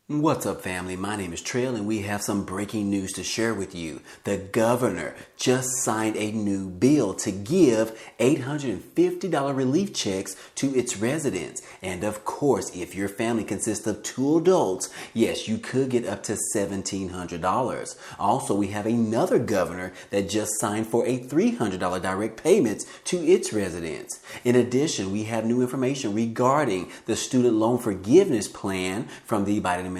What's up, family? My name is Trail, and we have some breaking news to share with you. The governor just signed a new bill to give $850 relief checks to its residents. And of course, if your family consists of 2 adults, yes, you could get up to $1,700. Also, we have another governor that just signed for a $300 direct payments to its residents. In addition, we have new information regarding the student loan forgiveness plan from the Biden administration.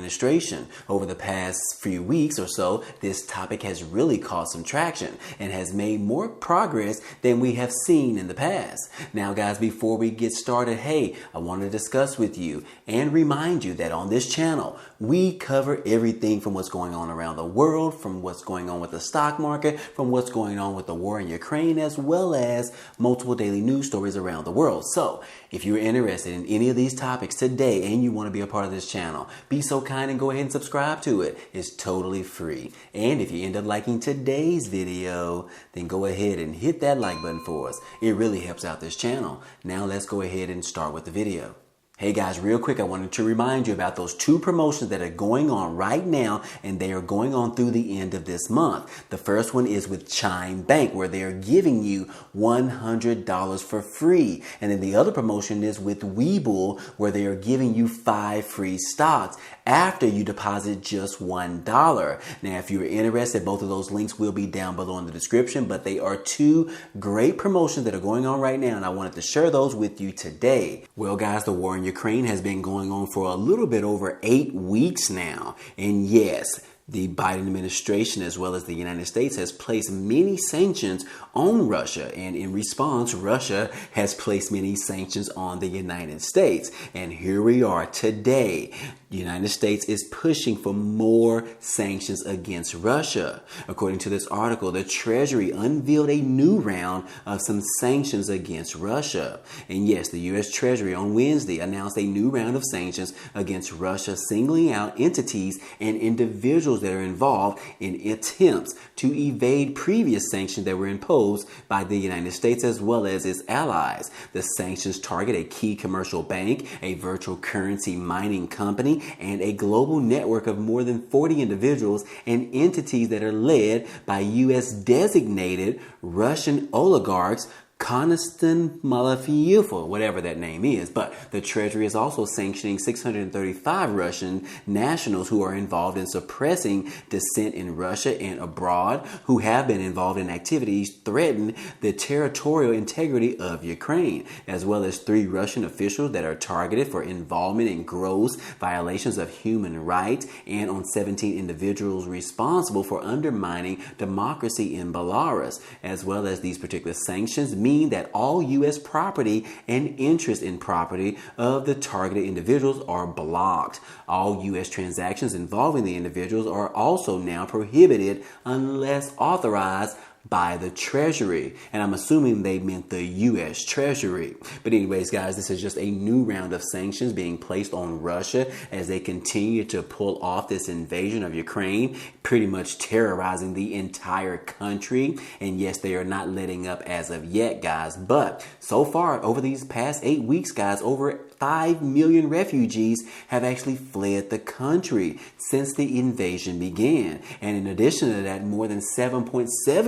Over the past few weeks or so, this topic has really caused some traction and has made more progress than we have seen in the past. Now, guys, before we get started, hey, I want to discuss with you and remind you that on this channel, we cover everything from what's going on around the world, from what's going on with the stock market, from what's going on with the war in Ukraine, as well as multiple daily news stories around the world. So if you're interested in any of these topics today and you want to be a part of this channel, be so kind and go ahead and subscribe to it. It's totally free. And if you end up liking today's video, then go ahead and hit that like button for us. It really helps out this channel. Now let's go ahead and start with the video. Hey guys, real quick, I wanted to remind you about those 2 promotions that are going on right now, and they are going on through the end of this month. The first one is with Chime Bank, where they are giving you $100 for free. And then the other promotion is with Webull, where they are giving you 5 free stocks after you deposit just $1. Now, if you're interested, both of those links will be down below in the description, but they are 2 great promotions that are going on right now, and I wanted to share those with you today. Well, guys, the war in Ukraine has been going on for a little bit over 8 weeks now. And yes, the Biden administration, as well as the United States, has placed many sanctions on Russia. And in response, Russia has placed many sanctions on the United States. And here we are today. The United States is pushing for more sanctions against Russia. According to this article, the Treasury unveiled a new round of some sanctions against Russia. And yes, the U.S. Treasury on Wednesday announced a new round of sanctions against Russia, singling out entities and individuals that are involved in attempts to evade previous sanctions that were imposed by the United States as well as its allies. The sanctions target a key commercial bank, a virtual currency mining company, and a global network of more than 40 individuals and entities that are led by U.S. designated Russian oligarchs, Konstantin Malafiev, whatever that name is. But the Treasury is also sanctioning 635 Russian nationals who are involved in suppressing dissent in Russia and abroad, who have been involved in activities threatening the territorial integrity of Ukraine, as well as 3 Russian officials that are targeted for involvement in gross violations of human rights, and on 17 individuals responsible for undermining democracy in Belarus. As well as these particular sanctions mean that all U.S. property and interest in property of the targeted individuals are blocked. All U.S. transactions involving the individuals are also now prohibited unless authorized by the Treasury. And I'm assuming they meant the U.S. Treasury. But anyways, guys, this is just a new round of sanctions being placed on Russia as they continue to pull off this invasion of Ukraine, pretty much terrorizing the entire country. And yes, they are not letting up as of yet, guys. But so far, over these past 8 weeks, guys, over 5 million refugees have actually fled the country since the invasion began. And in addition to that, more than 7.7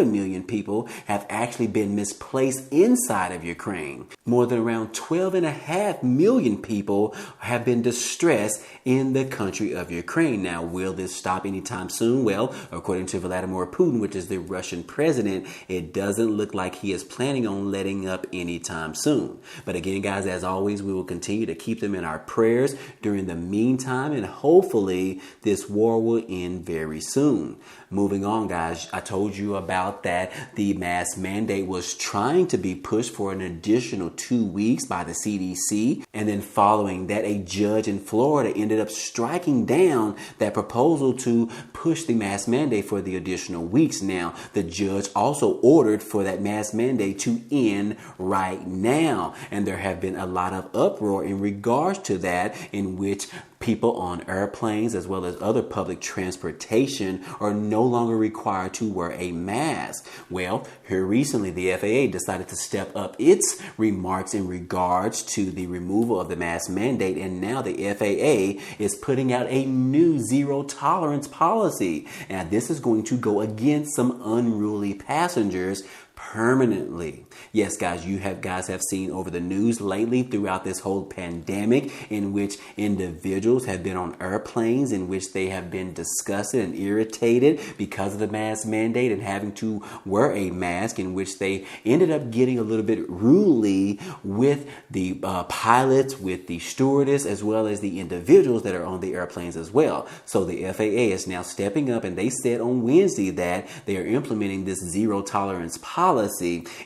million people have actually been misplaced inside of Ukraine. More than around 12.5 million people have been distressed in the country of Ukraine. Now, will this stop anytime soon? Well, according to Vladimir Putin, which is the Russian president, it doesn't look like he is planning on letting up anytime soon. But again, guys, as always, we will continue to keep them in our prayers during the meantime, and hopefully this war will end very soon. Moving on, guys, I told you about that the mask mandate was trying to be pushed for an additional 2 weeks by the CDC, and then following that, a judge in Florida ended up striking down that proposal to push the mask mandate for the additional weeks. Now, the judge also ordered for that mask mandate to end right now, and there have been a lot of uproar in regards to that, in which People on airplanes as well as other public transportation are no longer required to wear a mask. Well, here recently the FAA decided to step up its remarks in regards to the removal of the mask mandate, and now the FAA is putting out a new zero tolerance policy. Now this is going to go against some unruly passengers permanently. Yes, guys, you guys have seen over the news lately throughout this whole pandemic in which individuals have been on airplanes in which they have been disgusted and irritated because of the mask mandate and having to wear a mask, in which they ended up getting a little bit rudely with the pilots, with the stewardess, as well as the individuals that are on the airplanes as well. So the FAA is now stepping up, and they said on Wednesday that they are implementing this zero tolerance policy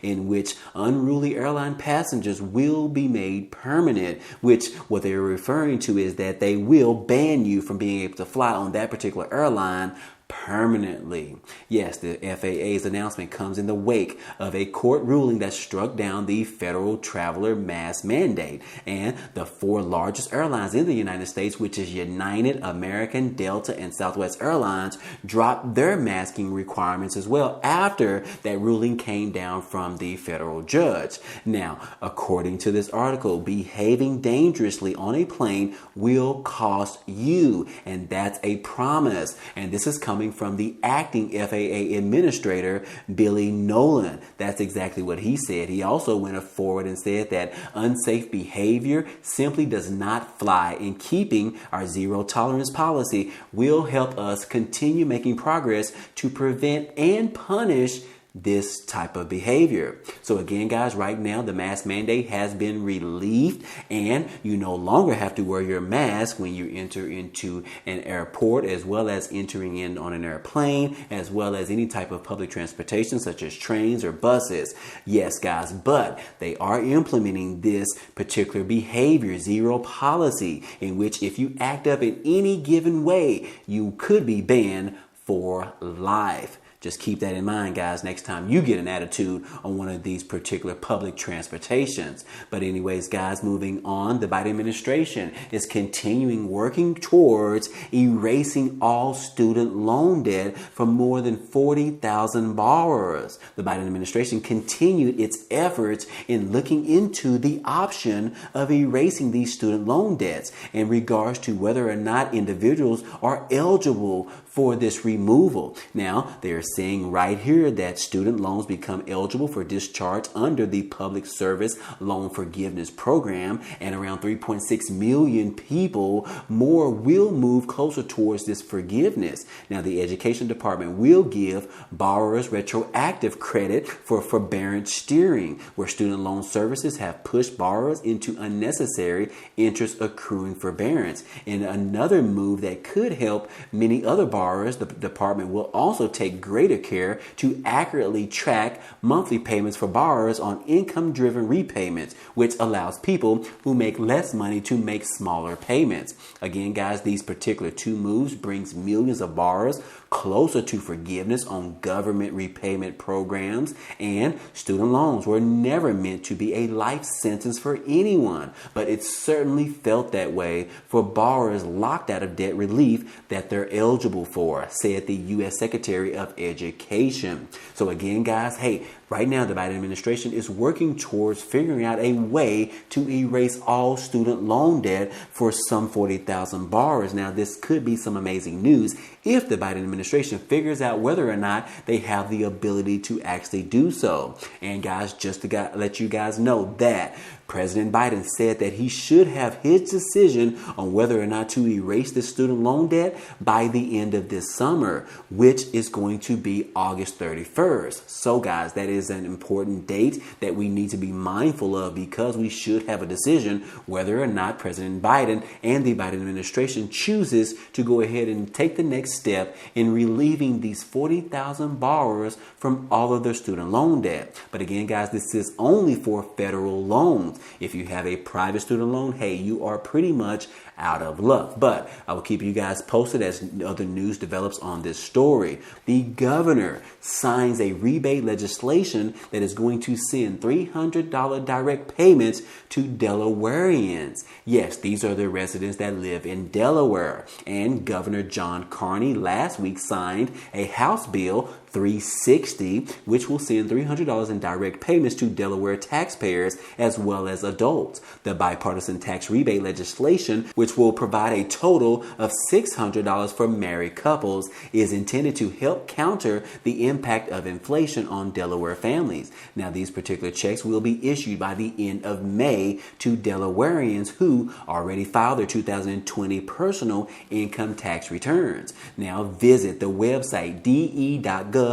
in which unruly airline passengers will be made permanent, which what they're referring to is that they will ban you from being able to fly on that particular airline permanently. Yes, the FAA's announcement comes in the wake of a court ruling that struck down the federal traveler mask mandate, and the four largest airlines in the United States, which is United, American, Delta, and Southwest Airlines, dropped their masking requirements as well after that ruling came down from the federal judge. Now, according to this article, behaving dangerously on a plane will cost you, and that's a promise. And this is coming from the acting FAA administrator, Billy Nolan. That's exactly what he said. He also went forward and said that unsafe behavior simply does not fly. In keeping our zero tolerance policy will help us continue making progress to prevent and punish this type of behavior. So again, guys, right now the mask mandate has been relieved, and you no longer have to wear your mask when you enter into an airport, as well as entering in on an airplane, as well as any type of public transportation such as trains or buses. Yes, guys, but they are implementing this particular behavior zero policy, in which if you act up in any given way, you could be banned for life. Just keep that in mind, guys, next time you get an attitude on one of these particular public transportations. But anyways, guys, moving on, the Biden administration is continuing working towards erasing all student loan debt from more than 40,000 borrowers. The Biden administration continued its efforts in looking into the option of erasing these student loan debts in regards to whether or not individuals are eligible for this removal. Now, they're saying right here that student loans become eligible for discharge under the Public Service Loan Forgiveness Program, and around 3.6 million people more will move closer towards this forgiveness. Now, the Education Department will give borrowers retroactive credit for forbearance steering, where student loan services have pushed borrowers into unnecessary interest accruing forbearance. In another move that could help many other borrowers, the department will also take greater care to accurately track monthly payments for borrowers on income-driven repayments, which allows people who make less money to make smaller payments. Again, guys, these particular two moves brings millions of borrowers closer to forgiveness on government repayment programs, and student loans were never meant to be a life sentence for anyone, but it certainly felt that way for borrowers locked out of debt relief that they're eligible for, said the U.S. Secretary of Education. So again, guys, hey, right now the Biden administration is working towards figuring out a way to erase all student loan debt for some 40,000 borrowers. Now, this could be some amazing news if the Biden administration figures out whether or not they have the ability to actually do so. And guys, just to let you guys know that President Biden said that he should have his decision on whether or not to erase the student loan debt by the end of this summer, which is going to be August 31st. So guys, that is an important date that we need to be mindful of, because we should have a decision whether or not President Biden and the Biden administration chooses to go ahead and take the next step in relieving these 40,000 borrowers from all of their student loan debt. But again, guys, this is only for federal loans. If you have a private student loan, hey, you are pretty much out of luck. But I will keep you guys posted as other news develops on this story. The governor signs a rebate legislation that is going to send $300 direct payments to Delawareans. Yes, these are the residents that live in Delaware. And Governor John Carney last week signed a House Bill 360, which will send $300 in direct payments to Delaware taxpayers as well as adults. The bipartisan tax rebate legislation, which will provide a total of $600 for married couples, is intended to help counter the impact of inflation on Delaware families. Now, these particular checks will be issued by the end of May to Delawareans who already filed their 2020 personal income tax returns. Now, visit the website de.gov/rebate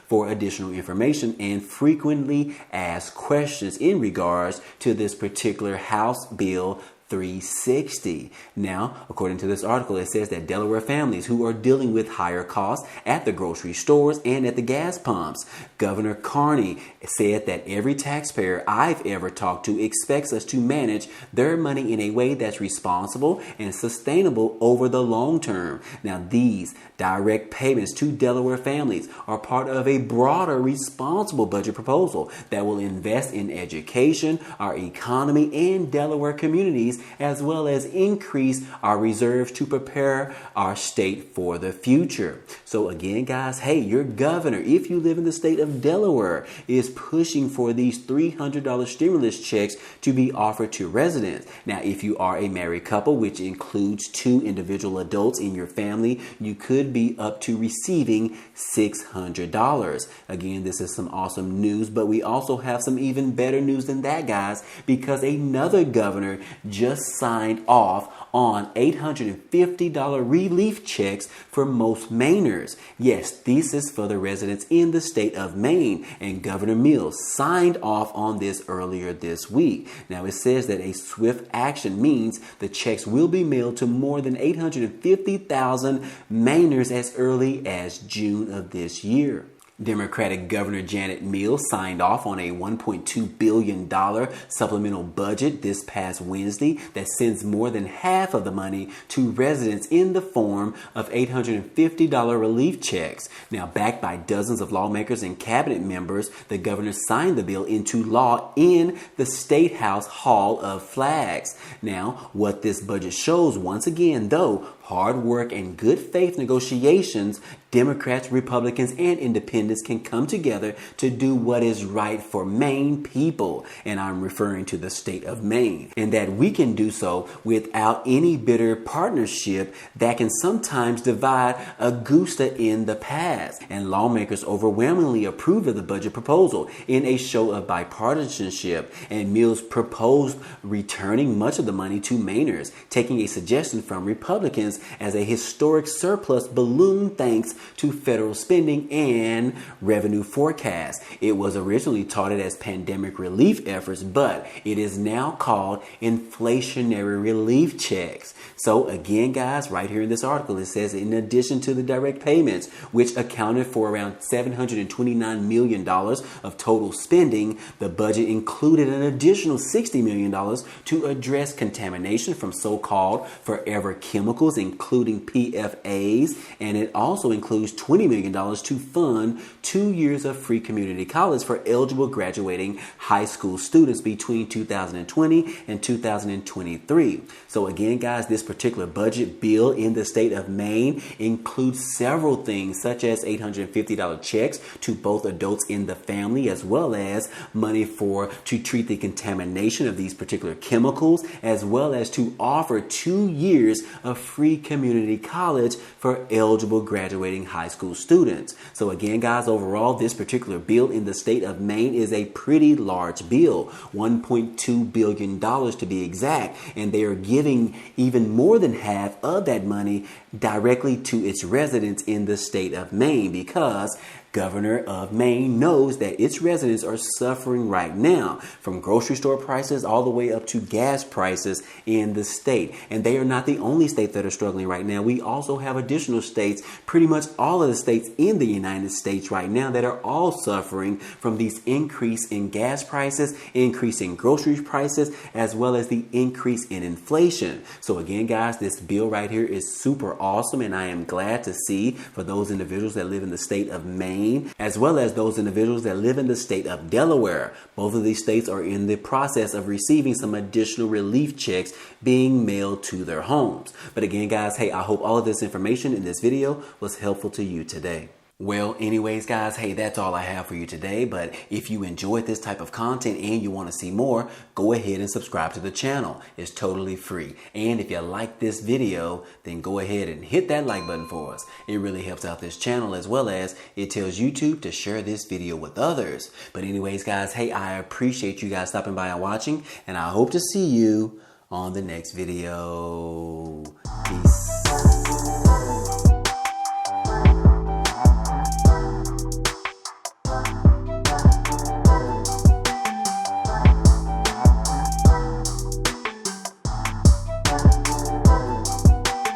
for additional information and frequently asked questions in regards to this particular House Bill 360. Now, according to this article, it says that Delaware families who are dealing with higher costs at the grocery stores and at the gas pumps. Governor Carney said that every taxpayer I've ever talked to expects us to manage their money in a way that's responsible and sustainable over the long term. Now, these direct payments to Delaware families are part of a broader responsible budget proposal that will invest in education, our economy, and Delaware communities, as well as increase our reserves to prepare our state for the future. So again, guys, hey, your governor, if you live in the state of Delaware, is pushing for these $300 stimulus checks to be offered to residents. Now, if you are a married couple, which includes 2 individual adults in your family, you could be up to receiving $600. Again, this is some awesome news, but we also have some even better news than that, guys, because another governor just signed off on $850 relief checks for most Mainers. Yes, this is for the residents in the state of Maine, and Governor Mills signed off on this earlier this week. Now, it says that a swift action means the checks will be mailed to more than 850,000 Mainers as early as June of this year. Democratic Governor Janet Mills signed off on a $1.2 billion supplemental budget this past Wednesday that sends more than half of the money to residents in the form of $850 relief checks. Now, backed by dozens of lawmakers and cabinet members, the governor signed the bill into law in the State House Hall of Flags. Now, what this budget shows, once again, though, hard work and good faith negotiations, Democrats, Republicans, and independents can come together to do what is right for Maine people. And I'm referring to the state of Maine. And that we can do so without any bitter partnership that can sometimes divide Augusta in the past. And lawmakers overwhelmingly approved of the budget proposal in a show of bipartisanship. And Mills proposed returning much of the money to Mainers, taking a suggestion from Republicans as a historic surplus balloon thanks to federal spending and revenue forecasts. It was originally touted as pandemic relief efforts, but it is now called inflationary relief checks. So again, guys, right here in this article, it says in addition to the direct payments, which accounted for around $729 million of total spending, the budget included an additional $60 million to address contamination from so-called forever chemicals, including PFAs, and it also includes $20 million to fund 2 years of free community college for eligible graduating high school students between 2020 and 2023. So again, guys, this particular budget bill in the state of Maine includes several things such as $850 checks to both adults in the family, as well as money to treat the contamination of these particular chemicals, as well as to offer 2 years of free community college for eligible graduating high school students. So again, guys, overall, this particular bill in the state of Maine is a pretty large bill, $1.2 billion to be exact, and they are giving even more than half of that money directly to its residents in the state of Maine, because governor of Maine knows that its residents are suffering right now, from grocery store prices all the way up to gas prices in the state. And they are not the only state that are struggling right now. We also have additional states, pretty much all of the states in the United States right now, that are all suffering from these increase in gas prices, increase in grocery prices, as well as the increase in inflation. So again, guys, this bill right here is super awesome, and I am glad to see for those individuals that live in the state of Maine, as well as those individuals that live in the state of Delaware. Both of these states are in the process of receiving some additional relief checks being mailed to their homes. But again, guys, hey, I hope all of this information in this video was helpful to you today. Well, anyways, guys, hey, that's all I have for you today. But if you enjoyed this type of content and you want to see more, go ahead and subscribe to the channel. It's totally free. And if you like this video, then go ahead and hit that like button for us. It really helps out this channel, as well as it tells YouTube to share this video with others. But anyways, guys, hey, I appreciate you guys stopping by and watching, and I hope to see you on the next video.